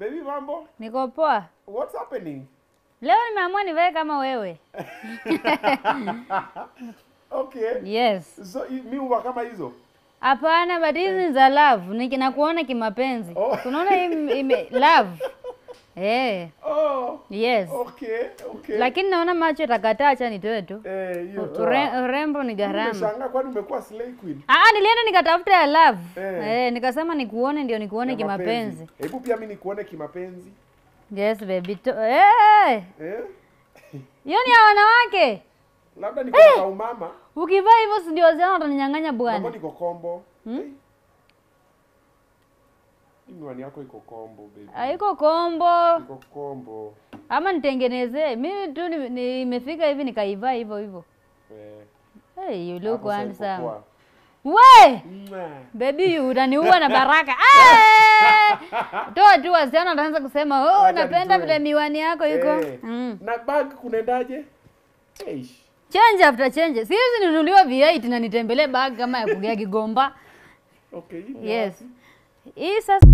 Baby mambo? Niko poa. What's happening? Leo nimeamua nivae kama wewe. Okay. Yes. So mimi huwa kama hizo? Hapana, but hizi za love. Nakuona kimapenzi. Oh. Unaona hii love. Oh. Yes. Okay. Lakini naona macho takataa, acha nitoe tu. Hiyo tu. Urembo ni gharama. Nimeshangaa kwani umekuwa slay queen. Nilienda nikatafuta ya love. Nikasema nikuone ndio nikuone kimapenzi. Hebu pia mimi nikuone kimapenzi. Yes baby. Hiyo ni ya wanawake. Labda niko kwa umama. Ukivaa hivyo si ndio wazee wataninyang'anya bwana. Mambo niko kombo. Miwani yako iko kombo baby. Haiko kombo. Iko kombo. Ama nitengenezee. Mimi tu nimefika hivi nikaivaa hivyo. You look handsome. We! Baby unaniua na baraka. Toa tu wasichana wanaanza kusema, napenda vile miwani yako iko. Na bag kunaendaje? Change after change. Siwezi nunuliwa V8 na nitembelee bag kama ya kugea Kigomba. Okay. Yes. Hii sasa